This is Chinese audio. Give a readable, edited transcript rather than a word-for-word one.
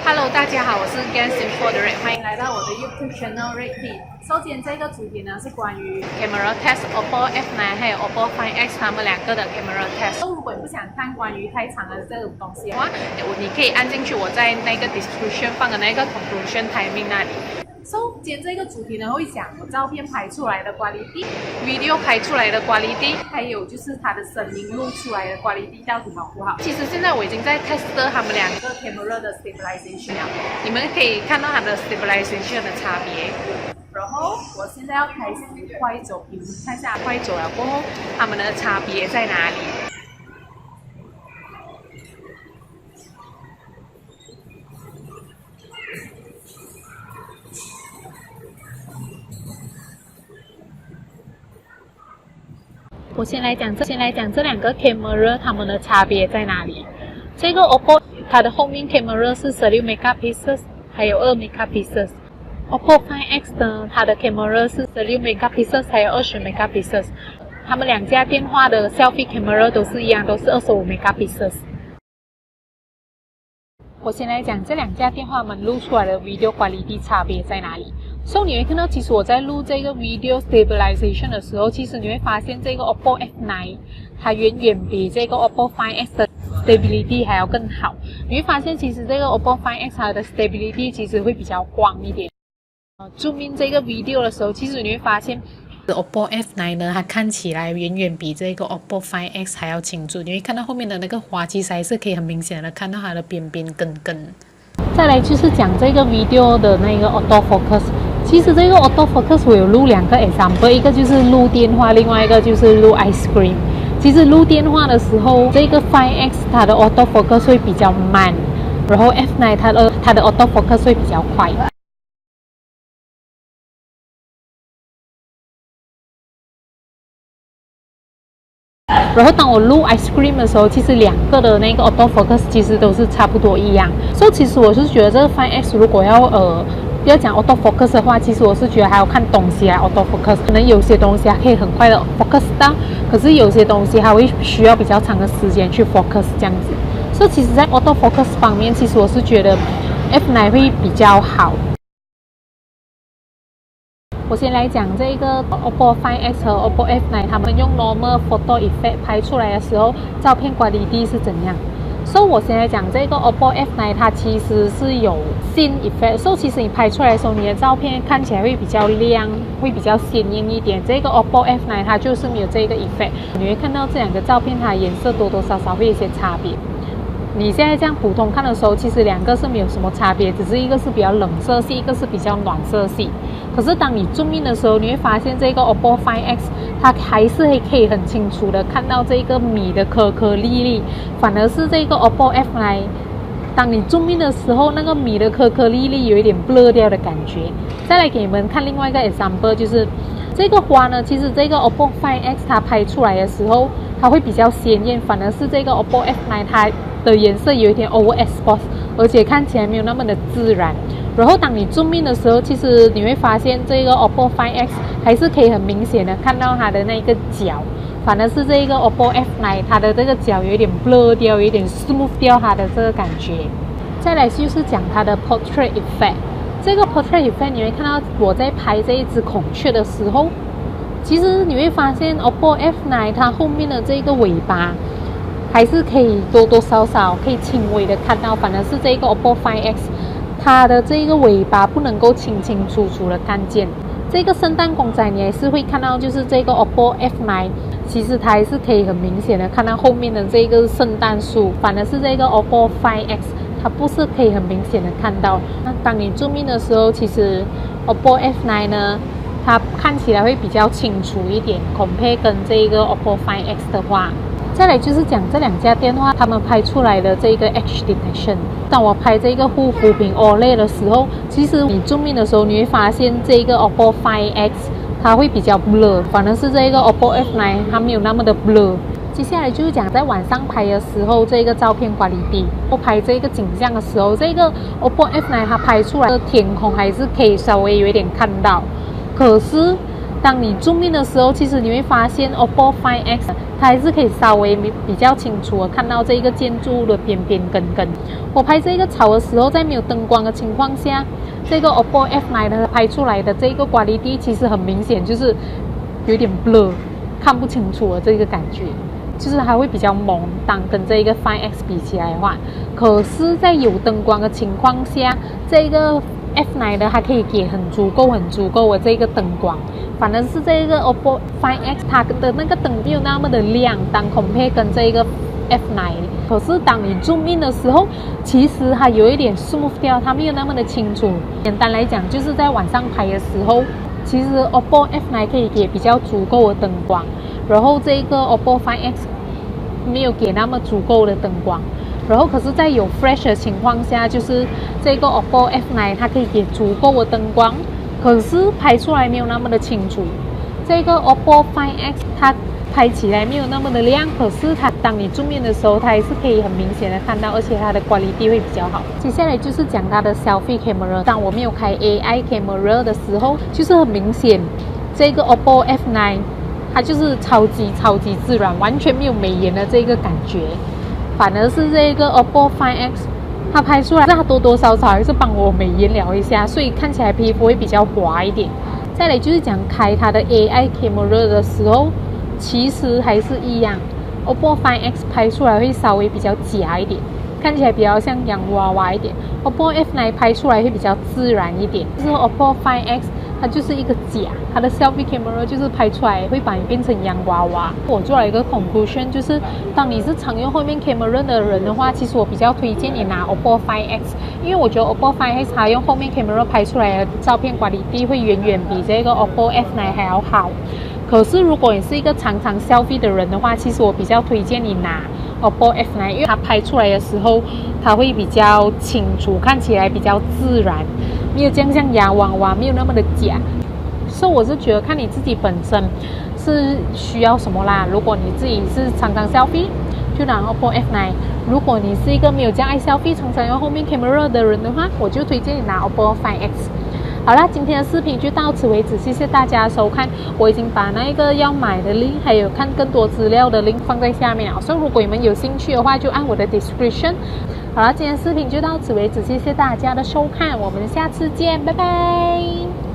Hello， 大家好，我是 Gansynfor 的 Red， 欢迎来到我的 YouTube channel Red。首先这个主题呢是关于 camera test OPPO F9 还有 OPPO Find X 他们两个的 camera test。如果你不想看关于太长的这种东西的话，你可以按进去我在那个 description 放的那个 conclusion timing 那里。今天这个主题呢会讲我照片拍出来的 quality、video 拍出来的 quality， 还有就是它的声音录出来的 quality 到底好不好。其实现在我已经在 test 他们两个 camera 的 stabilization 了，你们可以看到它的 stabilization 的差别。然后我现在要开始快走，你们看一下快走了过后它们的差别在哪里。我先来讲这两个 camera 它们的差别在哪里。这个 OPPO 它的后面 camera 是16 megapixels 还有2 megapixels。OPPO Find X 呢，它的 camera 是16 megapixels 还有20 megapixels。它们两家电话的 selfie camera 都是一样，都是25 megapixels。我先来讲这两家电话们录出来的 video quality 差别在哪里。你会看到，其实我在录这个 video stabilization 的时候，其实你会发现这个 OPPO F9 它远远比这个 OPPO Find X 的 stability 还要更好。你会发现，其实这个 OPPO Find X 它的 stability 其实会比较光一点。zoom in 这个 video 的时候，其实你会发现 OPPO F9 呢，它看起来远远比这个 OPPO Find X 还要清楚。你会看到后面的那个花，其实还是可以很明显的看到它的边边根。再来就是讲这个 video 的那个 auto focus。其实这个 auto focus 我有录两个 example， 一个就是录电话，另外一个就是录 ice cream。其实录电话的时候，这个 Find X 它的 auto focus 会比较慢，然后 F9 它的 auto focus 会比较快。然后当我录 ice cream 的时候，其实两个的那个 auto focus 其实都是差不多一样。其实我是觉得这个 Find X 如果要讲 auto focus 的话，其实我是觉得还要看东西来 auto focus。可能有些东西它可以很快的 focus 到，可是有些东西它会需要比较长的时间去 focus 这样子。其实在 auto focus 方面，其实我是觉得 F9 会比较好。我先来讲这个 OPPO Find X 和 OPPO F9 他们用 normal photo effect 拍出来的时候，照片 quality 是怎样。我先来讲这个 OPPO F9 它其实是有 scene effect。其实你拍出来的时候，你的照片看起来会比较亮，会比较鲜艳一点。这个 OPPO F9 它就是没有这个 effect。你会看到这两个照片它颜色多多少少会有一些差别。你现在这样普通看的时候，其实两个是没有什么差别，只是一个是比较冷色系，一个是比较暖色系。可是当你zoom in的时候，你会发现这个 OPPO Find X 它还是可以很清楚的看到这个米的颗颗粒粒，反而是这个 OPPO F9 当你zoom in的时候，那个米的颗颗粒粒有一点 blur 掉的感觉。再来给你们看另外一个 example， 就是这个花呢，其实这个 OPPO Find X 它拍出来的时候，它会比较鲜艳，反而是这个 OPPO F9 它的颜色有一点 overexpose， 而且看起来没有那么的自然。然后当你zoom in的时候，其实你会发现这个 OPPO Find X 还是可以很明显的看到它的那个角，反而是这个 OPPO F9 它的这个角有一点 blur 掉，有一点 smooth 掉它的这个感觉。再来就是讲它的 portrait effect。这个 portrait effect 你会看到我在拍这一只孔雀的时候，其实你会发现 OPPO F9 它后面的这个尾巴还是可以多多少少可以轻微的看到，反而是这个 OPPO Find X 它的这个尾巴不能够清清楚楚的看见。这个圣诞公仔你还是会看到，就是这个 OPPO F9 其实它还是可以很明显的看到后面的这个圣诞树，反而是这个 OPPO Find X 它不是可以很明显的看到。那当你zoom in的时候，其实 OPPO F9 呢它看起来会比较清楚一点 compare 跟这个 OPPO Find X 的话。再来就是讲这两家电话他们拍出来的这个 Edge Detection。当我拍这个护肤品 Olay 的时候，其实你zoom in的时候，你会发现这个 OPPO Find X 它会比较 blur， 反而是这个 OPPO F9 它没有那么的 blur。接下来就是讲在晚上拍的时候，这个照片quality。我拍这个景象的时候，这个 OPPO F9 它拍出来的天空还是可以稍微有一点看到，可是当你zoom in的时候，其实你会发现 OPPO Find X 它还是可以稍微比较清楚的看到这一个建筑物的边边根根。我拍这个草的时候，在没有灯光的情况下，这个 OPPO F9 的拍出来的这个quality其实很明显就是有点 blur， 看不清楚的这个感觉。就是它会比较蒙，当跟这个 Find X 比起来的话，可是，在有灯光的情况下，这个 F9 的它可以给很足够的这个灯光，反而是这个 OPPO Find X 它的那个灯没有那么的亮，当 compare 跟这个 F9， 可是当你 zoom in 的时候，其实它有一点 smooth 掉，它没有那么的清楚。简单来讲，就是在晚上拍的时候，其实 OPPO F9 可以给比较足够的灯光。然后这个 OPPO Find X 没有给那么足够的灯光，然后可是在有 flash 的情况下，就是这个 OPPO F9 它可以给足够的灯光，可是拍出来没有那么的清楚。这个 OPPO Find X 它拍起来没有那么的亮，可是它当你zoom in的时候，它还是可以很明显的看到，而且它的quality会比较好。接下来就是讲它的 selfie camera， 当我没有开 AI camera 的时候，就是很明显这个 OPPO F9它就是超级自然，完全没有美颜的这个感觉。反而是这个 OPPO Find X 它拍出来，它多多少少还是帮我美颜了一下，所以看起来皮肤会比较滑一点。再来就是讲开它的 AI camera 的时候，其实还是一样 ，OPPO Find X 拍出来会稍微比较假一点，看起来比较像洋娃娃一点。OPPO F9 拍出来会比较自然一点，就是 OPPO Find X 它就是一个假，它的 selfie camera 就是拍出来会把你变成洋娃娃。我做了一个 conclusion， 就是当你是常用后面 camera 的人的话，其实我比较推荐你拿 OPPO Find X， 因为我觉得 OPPO Find X 它用后面 camera 拍出来的照片quality会远远比这个 OPPO F9 还要好。可是如果你是一个常 selfie 的人的话，其实我比较推荐你拿 OPPO F9， 因为它拍出来的时候它会比较清楚，看起来比较自然，没有这样像洋娃娃，没有那么的假。所以我是觉得看你自己本身是需要什么啦。如果你自己是常 selfie， 就拿 OPPO F9。如果你是一个没有这样爱 selfie， 常用后面 camera 的人的话，我就推荐你拿 OPPO Find X。好啦，今天的视频就到此为止，谢谢大家收看。我已经把那个要买的 link 还有看更多资料的 link 放在下面了，所以如果你们有兴趣的话，就按我的 description。好了，今天的视频就到此为止，谢谢大家的收看，我们下次见，拜拜。